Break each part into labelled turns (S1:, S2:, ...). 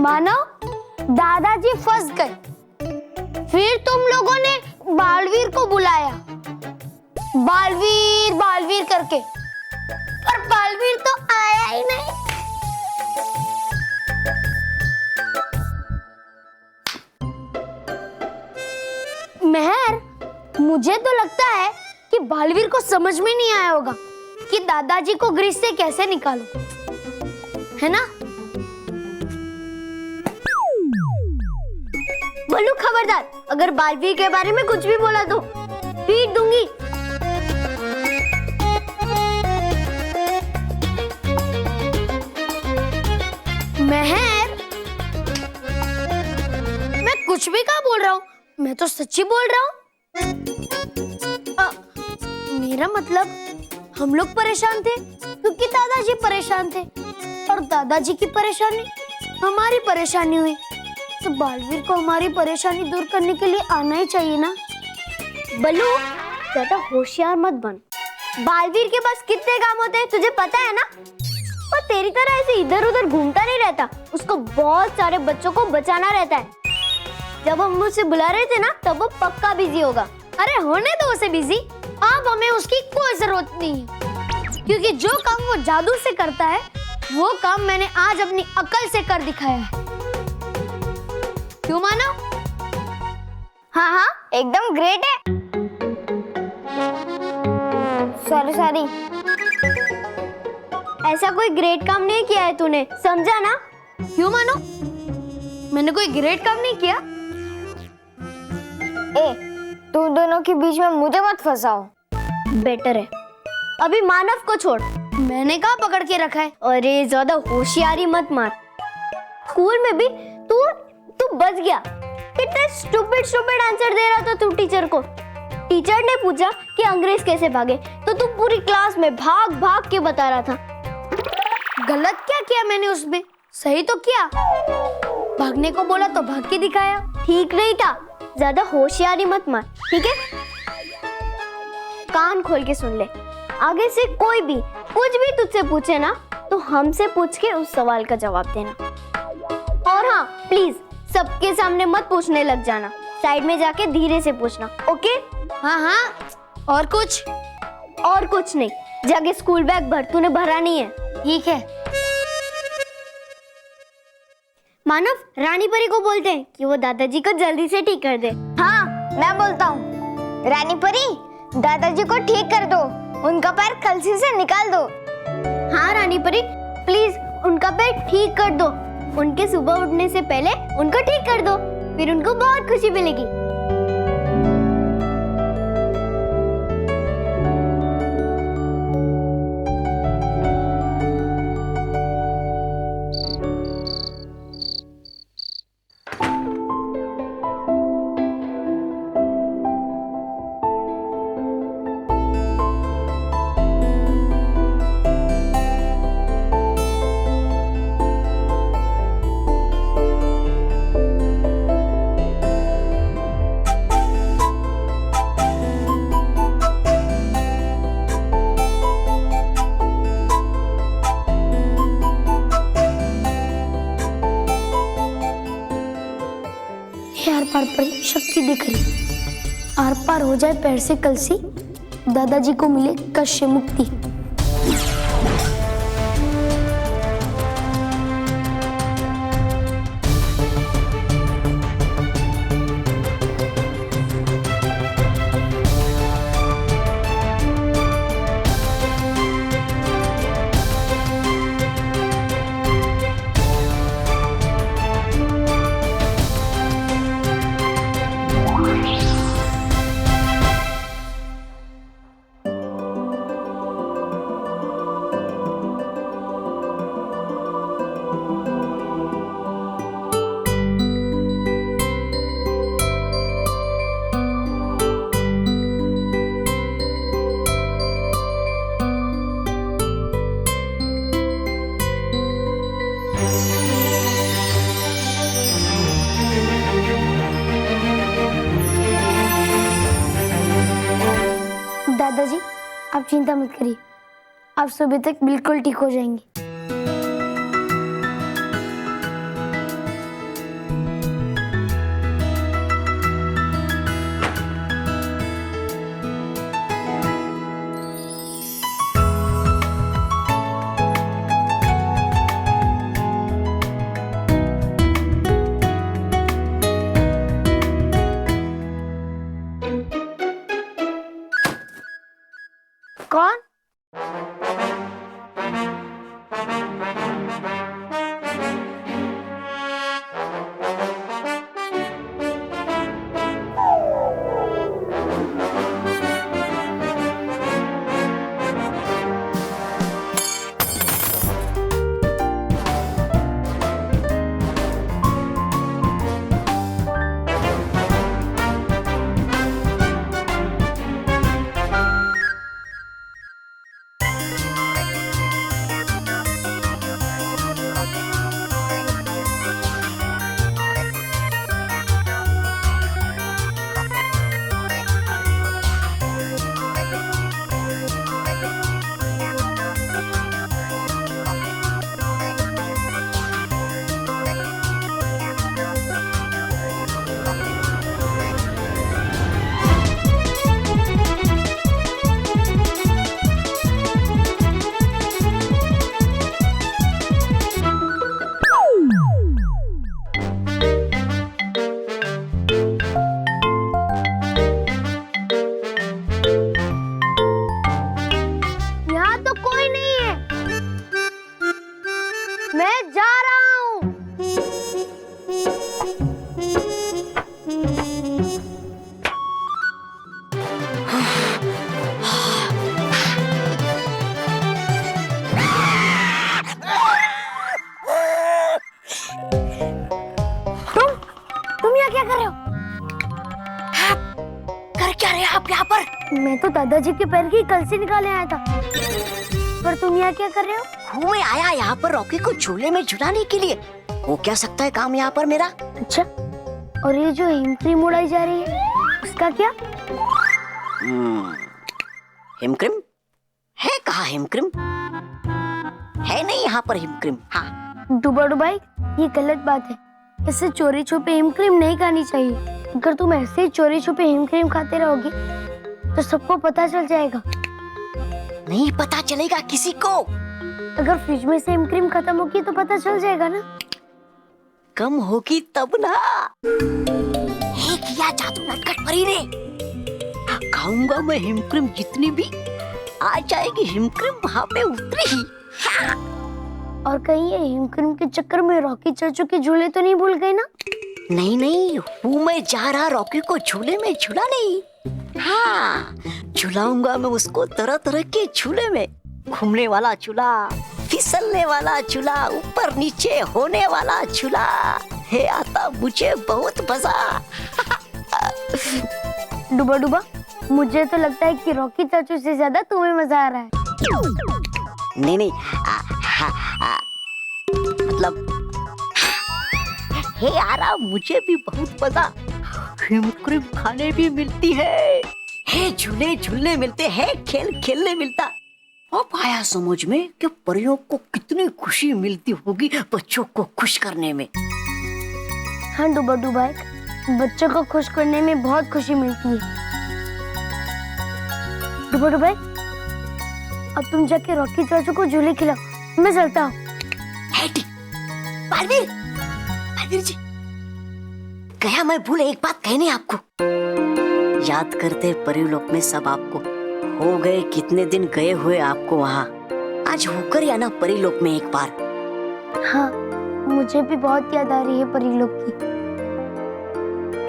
S1: मानो दादाजी फंस गए। फिर तुम लोगों ने बालवीर को बुलाया, बालवीर बालवीर करके, पर बालवीर तो आया ही नहीं। मेहर, मुझे तो लगता है कि बालवीर को समझ में नहीं आया होगा कि दादाजी को ग्रिज से कैसे निकालो, है ना? बोलू खबरदार, अगर बालवीर के बारे में कुछ भी बोला तो पीट दूंगी। मेहर, मैं कुछ भी कहाँ बोल रहा हूँ, मैं तो सच्ची बोल रहा हूँ। मेरा मतलब हम लोग परेशान थे क्योंकि दादाजी परेशान थे, और दादाजी की परेशानी हमारी परेशानी हुई, तो बालवीर को हमारी परेशानी दूर करने के लिए आना ही चाहिए ना। बल्लू, ज्यादा होशियार मत बन। बालवीर के पास कितने काम होते हैं तुझे पता है ना? और तेरी तरह ऐसे इधर उधर घूमता नहीं रहता, उसको बहुत सारे बच्चों को बचाना रहता है। जब हम उसे बुला रहे थे ना, तब वो पक्का बिजी होगा। अरे होने दो उसे बिजी, अब हमें उसकी कोई जरूरत नहीं है, क्योंकि जो काम वो जादू से करता है वो काम मैंने आज अपनी अकल से कर दिखाया है। क्यों मानो? हाँ हाँ, एकदम ग्रेट है। सॉरी, ऐसा कोई ग्रेट काम नहीं किया है तूने, समझा ना? क्यों मानो? मैंने कोई ग्रेट काम नहीं किया। तुम दोनों के बीच में मुझे मत फंसाओ। बेटर है। अभी मानव को छोड़, मैंने कहाँ पकड़ के रखा है। अरे ज्यादा होशियारी मत मार। स्कूल में भी तू बच गया। कितने स्टूपिड आंसर दे रहा था तू टीचर को। टीचर ने पूछा कि अंग्रेज कैसे भागे, तो तू पूरी क्लास में भाग भाग के बता रहा था। गलत क्या किया मैंने उसमें? सही तो किया। भागने को बोला तो भाग के दिखाया। ठीक नहीं था। ज्यादा होशियारी मत मार, ठीक है? कान खोल के सुन ले। आगे से कोई भी कुछ भी तुझसे पूछे ना, तो हमसे पूछ के उस सवाल का जवाब देना। और हाँ, प्लीज सबके सामने मत पूछने लग जाना। साइड में जाके धीरे से पूछना, ओके? हाँ हाँ। और कुछ? और कुछ नहीं। जाके स्कूल बैग भर, तूने भरा नहीं है। ठीक है। मानव, रानी परी को बोलते हैं कि वो दादाजी को जल्दी से ठीक कर दे। हाँ, मैं बोलता हूँ। रानी परी, दादाजी को ठीक कर दो, उनका पैर कलसी से निकाल दो। हाँ रानी परी, प्लीज उनका पैर ठीक कर दो। उनके सुबह उठने से पहले उनको ठीक कर दो, फिर उनको बहुत खुशी मिलेगी। आर पार पर शक्ति दिख रही। आर पार हो जाए पैर से कलसी, दादाजी को मिले कष्ट से मुक्ति। दादाजी, आप चिंता मत करिए, आप सुबह तक बिल्कुल ठीक हो जाएंगे। कौन? यहाँ तो कोई नहीं है। मैं जा रहा हूँ। तुम यहाँ क्या कर रहे हो?
S2: कर क्या रहे आप यहाँ पर?
S1: मैं तो दादाजी के पैर की कल से निकाले आया था, पर तुम यहाँ क्या कर रहे हो?
S2: हूँ मैं आया यहाँ पर रॉकी को झूले में झुलाने के लिए। हो क्या सकता है काम यहाँ पर मेरा?
S1: अच्छा, और ये जो हिम क्रीम उड़ाई जा रही है उसका क्या?
S2: हिम क्रीम है? कहाँ हिम क्रीम है? नहीं यहाँ पर हिम क्रीम। हाँ
S1: डुबा डुबाई, ये गलत बात है। ऐसे चोरी छुपे हिम क्रीम नहीं खानी चाहिए। अगर तुम ऐसे ही चोरी छुपे हिम क्रीम खाते रहोगे तो सबको पता चल जाएगा।
S2: नहीं पता चलेगा किसी को।
S1: अगर फ्रिज में से हिम क्रीम खत्म होगी तो पता चल जाएगा ना।
S2: कम होगी तब ना। हे किया जादू नटखट परी ने। खाऊंगा मैं हिम क्रीम जितनी भी, आ जाएगी हिम क्रीम वहाँ पे उतरी ही।
S1: और कहीं ये हिम क्रीम के चक्कर में रॉकी चाचू के झूले तो नहीं भूल गए ना?
S2: नहीं नहीं, हूँ मैं जा रहा रॉकी को झूले में झूलाने। हाँ झुलाऊंगा मैं उसको तरह तरह के झूले में। घूमने वाला झूला, फिसलने वाला झूला, ऊपर नीचे होने वाला झूला। हे आता मुझे बहुत मजा।
S1: डुबा डुबा, मुझे तो लगता है कि रॉकी चाचू से ज्यादा तुम्हें मजा आ रहा है।
S2: नहीं नहीं, मतलब हे यारा मुझे भी बहुत मजा। हिम क्रीम खाने भी मिलती है, झूले झूलने मिलते हैं, खेल खेलने मिलता। अब आया समझ में कि परियों को कितनी खुशी मिलती होगी बच्चों को खुश करने में।
S1: हाँ डुबा डुबा, बच्चों को खुश करने में बहुत खुशी मिलती है। डुबा डुबा, अब तुम जाके रॉकी चाचू को झूले खिलाओ, मैं चलता हूँ।
S2: बालवीर जी, गया मैं भूल एक बात कहनी आपको। याद करते परिलोक में सब आपको। हो गए कितने दिन गए हुए आपको वहाँ। आज होकर या ना परिलोक में एक बार।
S1: हाँ मुझे भी बहुत याद आ रही है परिलोक की।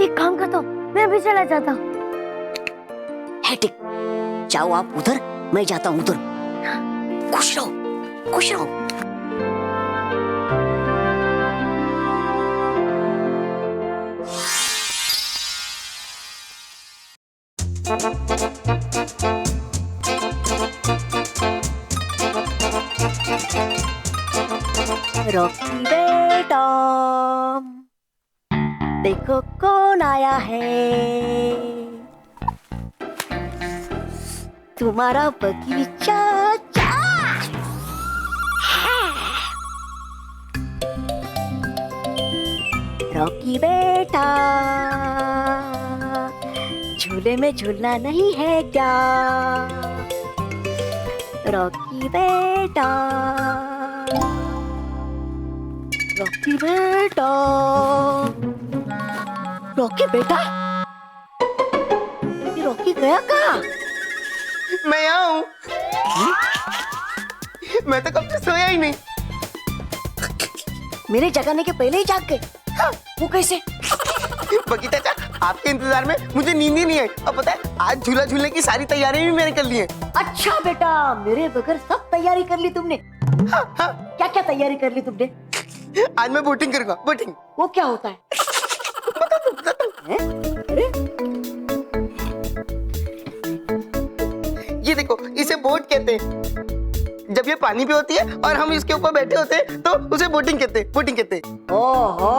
S1: एक काम करता हूँ, मैं अभी चला जाता हूँ।
S2: है ठीक, जाओ आप उधर, मैं जाता हूँ उधर। खुश रहो, खुश रहो। रॉकी बेटा, देखो कौन आया है। तुम्हारा बगीचा रॉकी बेटा, झूले में झूलना नहीं है क्या? रॉकी बेटा, रॉकी बेटा, रॉकी बेटा, ये रॉकी गया कहाँ?
S3: मैं यहाँ हूँ। मैं तो कब से सोया ही नहीं।
S2: मेरे जगाने के पहले ही जाग गए? हाँ, वो कैसे?
S3: बगी चाचा, आपके इंतजार में मुझे नींद ही नहीं आई। और पता है, आज झूला झूलने की सारी तैयारी भी मैंने कर ली है।
S2: अच्छा बेटा, मेरे बगैर सब तैयारी कर ली तुमने?
S3: हाँ, हाँ।
S2: क्या क्या तैयारी कर ली तुमने?
S3: आज मैं बोटिंग करूंगा। बोटिंग
S2: वो क्या होता है? हैं? अरे
S3: ये देखो, इसे बोट कहते हैं। जब ये पानी पे होती है और हम इसके ऊपर बैठे होते हैं तो उसे बोटिंग कहते हैं। बोटिंग कहते हैं।
S2: ओहो,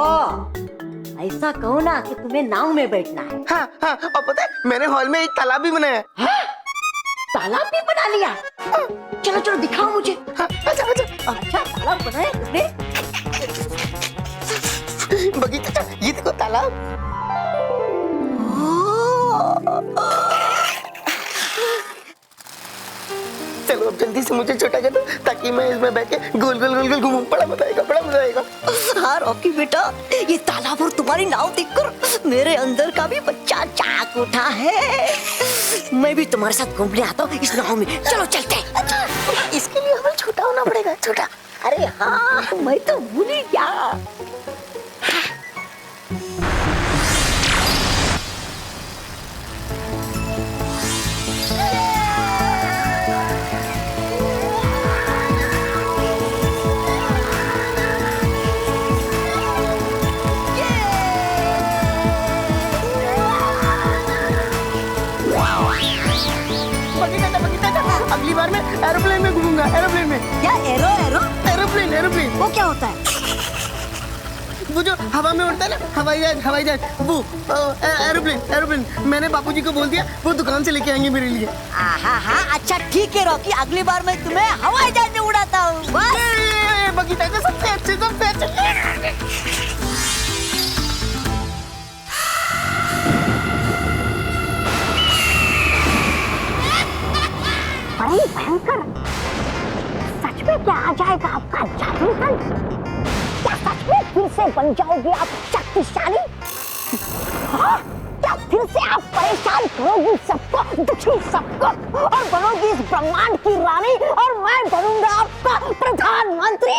S2: ऐसा कहो ना कि तुम्हें नाव में बैठना है।
S3: हाँ, हाँ। और पता है, मैंने हॉल में एक तालाब भी बनाया है।
S2: तालाब भी बना लिया? हाँ। चलो चलो दिखाओ मुझे।
S3: हाँ, अच्छा अच्छा।
S2: अच्छा, तालाब बनाया तुमने?
S3: बगी चाचा, ये देखो तालाब। चलो अब जल्दी से मुझे छोटा कर दो ताकि मैं इसमें बैठ के गोल गोल गोल गोल घूमूं। बड़ा मजा आएगा, बड़ा मजा आएगा।
S2: हाँ रॉकी बेटा, ये तालाब और तुम्हारी नाव देखकर मेरे अंदर का भी बच्चा जाग उठा है। मैं भी तुम्हारे साथ घूमने आता हूँ इस नाव में। चलो चलते हैं।
S3: अच्छा, इसके लिए हमें छोटा होना पड़ेगा। छोटा?
S2: अरे हाँ, मैं तो भूल ही गया।
S3: बगी चाचा, अगली बार मैं एरोप्लेन में घूमूंगा। एरोप्लेन में।
S2: क्या एरो एरो?
S3: Aeroplane aeroplane.
S2: वो क्या होता है?
S3: वो जो हवा में उड़ता है ना, हवाई जहाज। हवाई जहाज वो एरोप्लेन एरोप्लेन। मैंने बापूजी को बोल दिया, वो दुकान से लेके आएंगे मेरे लिए।
S2: हाँ हाँ, अच्छा ठीक है रॉकी, अगली बार मैं तुम्हें हवाई जहाज में उड़ाता हूँ।
S3: बगी चाचा सबसे अच्छे, सबसे अच्छे।
S1: बड़ी भयंकर। सच में क्या आ जाएगा आपका जादुई दंड? क्या सच में फिर से बन जाओगे आप शक्तिशाली? हाँ? क्या फिर से आप परेशान करोगी सबको, दुखी सबको, और बनोगी इस ब्रह्मांड की रानी, और मैं बनूंगा आपका प्रधानमंत्री?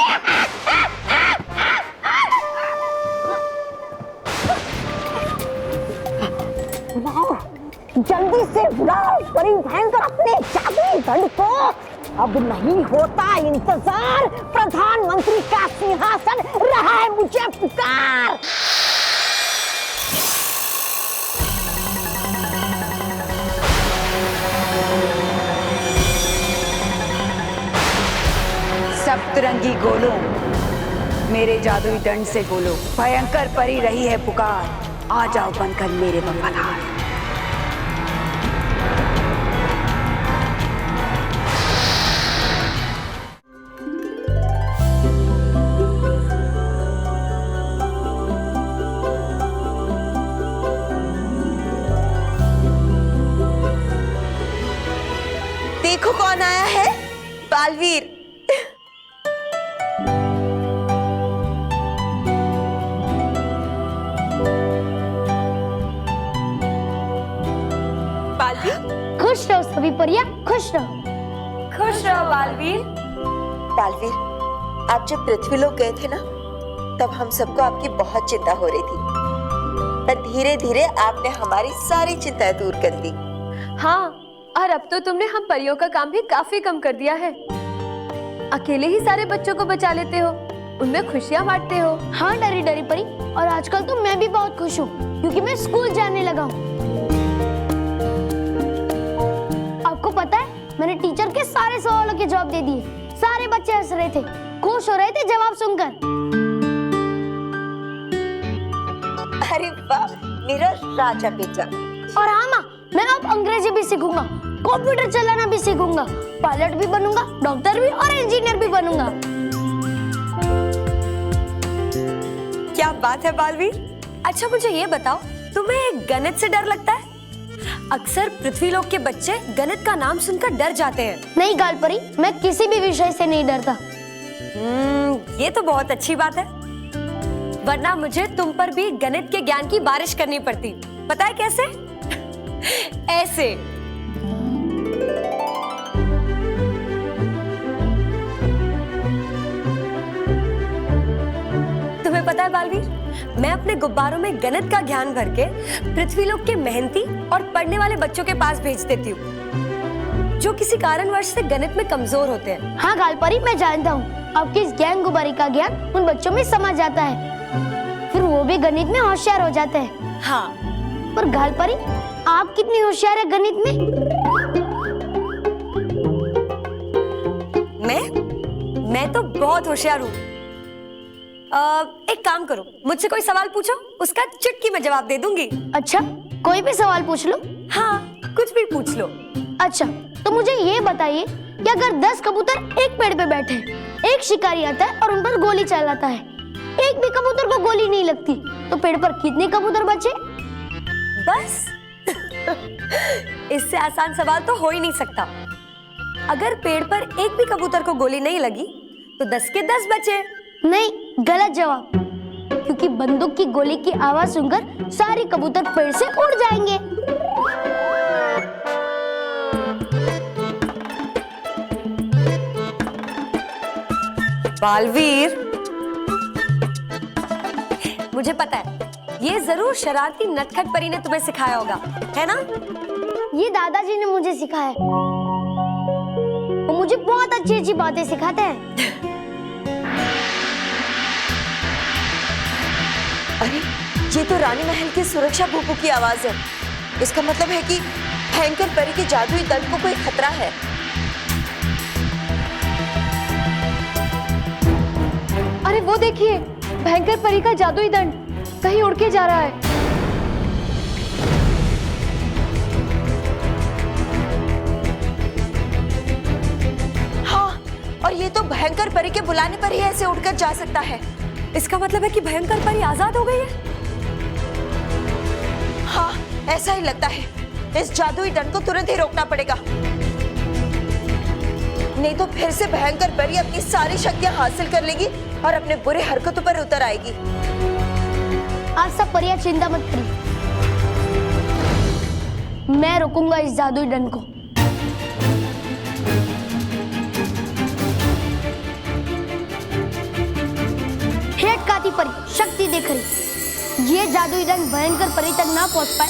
S1: जल्दी से बुलाओ बड़ी भयंकर अपने जादुई दंड को। अब नहीं होता इंतजार, प्रधानमंत्री का सिंहासन रहा है मुझे पुकार।
S4: सप्तरंगी गोलों, मेरे जादुई दंड से बोलो, भयंकर परी रही है पुकार, आ जाओ बनकर मेरे वफादार।
S5: देखो कौन आया है, बालवीर। बालवीर,
S1: खुश रहो सभी परियां, खुश रहो।
S5: खुश रहो बालवीर। बालवीर, आप जब पृथ्वी लोग गए थे ना, तब हम सबको आपकी बहुत चिंता हो रही थी, पर धीरे धीरे आपने हमारी सारी चिंताएं दूर कर दी।
S6: हाँ, और अब तो तुमने हम परियों का काम भी काफी कम कर दिया है। अकेले ही सारे बच्चों को बचा लेते हो, उनमें खुशियां बांटते हो।
S1: हाँ डरी डरी परी, और आजकल तो मैं भी बहुत खुश हूँ क्योंकि मैं स्कूल जाने लगा हूँ। आपको पता है, मैंने टीचर के सारे सवालों के जवाब दे दिए। सारे बच्चे हंस रहे थे, खुश हो रहे थे जवाब सुनकर।
S5: अरे वाह, मेरा राजा बेटा।
S1: और हाँ माँ, मैं अब अंग्रेजी भी सीखूंगा, कंप्यूटर चलाना भी सीखूंगा, पायलट भी बनूंगा, डॉक्टर भी और इंजीनियर भी बनूंगा।
S5: क्या बात है बालवीर। अच्छा मुझे ये बताओ, तुम्हें गणित से डर लगता है? अक्सर पृथ्वीलोक के बच्चे गणित का नाम सुनकर डर जाते हैं।
S1: नहीं गालपरी, मैं किसी भी विषय से नहीं डरता।
S5: ये तो बहुत अच्छी बात है, वरना मुझे तुम पर भी गणित के ज्ञान की बारिश करनी पड़ती। पता है कैसे? ऐसे।
S7: अपने गुब्बारों में गणित का ज्ञान भर के पृथ्वीलोक के मेहनती और पढ़ने वाले बच्चों के पास भेज देती हूँ जो किसी कारणवश से गणित में कमजोर होते हैं।
S1: हाँ गालपरी, मैं जानता हूँ आपकी इस ज्ञान गुब्बारी का ज्ञान उन बच्चों में समा जाता है, फिर वो भी गणित में होशियार हो जाते हैं।
S7: हाँ,
S1: और गालपरी, आप कितनी होशियार है गणित में?
S7: मैं तो बहुत होशियार हूँ। एक काम करो, मुझसे कोई सवाल पूछो, उसका चुटकी में जवाब दे दूंगी।
S1: अच्छा, कोई भी सवाल पूछ लो?
S7: हाँ, कुछ भी पूछ लो।
S1: अच्छा, तो मुझे ये बताइए कि अगर 10 कबूतर एक पेड़ पे बैठे, एक शिकारी आता है और उन पर गोली चलाता है, एक भी कबूतर को गोली नहीं लगती, तो पेड़ पर कितने कबूतर बचे?
S7: बस इससे आसान सवाल तो हो ही नहीं सकता। अगर पेड़ पर एक भी कबूतर को गोली नहीं लगी तो 10 के 10 बचे।
S1: नहीं, गलत जवाब, क्योंकि बंदूक की गोली की आवाज सुनकर सारे कबूतर पेड़ से उड़ जाएंगे।
S7: बालवीर, मुझे पता है ये जरूर शरारती नटखट परी ने तुम्हें सिखाया होगा, है ना?
S1: ये दादाजी ने मुझे सिखाया है। वो मुझे बहुत अच्छी अच्छी बातें सिखाते हैं।
S5: अरे, ये तो रानी महल की सुरक्षा भूपू की आवाज है। इसका मतलब है कि भयंकर परी के जादुई दंड को कोई खतरा है।
S6: अरे वो देखिए, भयंकर परी का जादुई दंड कहीं उड़ के जा रहा है।
S5: हाँ, और ये तो भयंकर परी के बुलाने पर ही ऐसे उड़कर जा सकता है।
S7: इसका मतलब है कि भयंकर परी आजाद हो गई है।
S5: हाँ, ऐसा ही लगता है। इस जादुई दंड को तुरंत ही रोकना पड़ेगा, नहीं तो फिर से भयंकर परी अपनी सारी शक्तियां हासिल कर लेगी और अपने बुरे हरकतों पर उतर आएगी।
S1: आप सब परियां चिंता मत करिए, मैं रोकूंगा इस जादुई दंड को। हे काती परी, शक्ति देख रही, ये जादुई दंड भयंकर परी तक ना पहुंच पाए,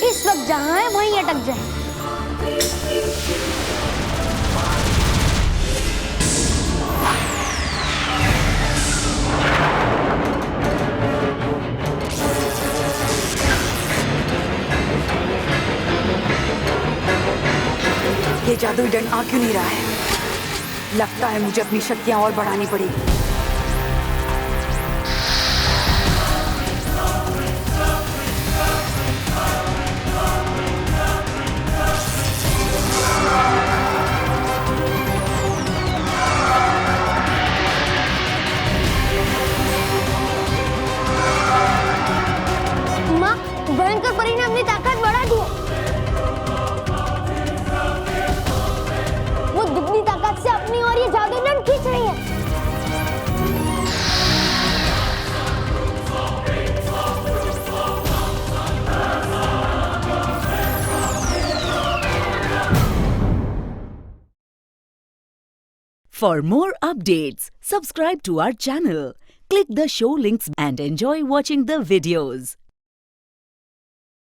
S1: इस वक्त जहां है वहीं अटक जाए।
S4: ये जादुई दंड आ क्यों नहीं रहा है? लगता है मुझे अपनी शक्तियां और बढ़ानी पड़ेगी।
S1: माँ, भयंकर परी ने अपनी ताकत बढ़ा दी है। वो दुगनी ताकत से अपनी और ये जादुई दंड खींच रही है।
S8: For more updates, subscribe to our channel, click the show links and enjoy watching the videos.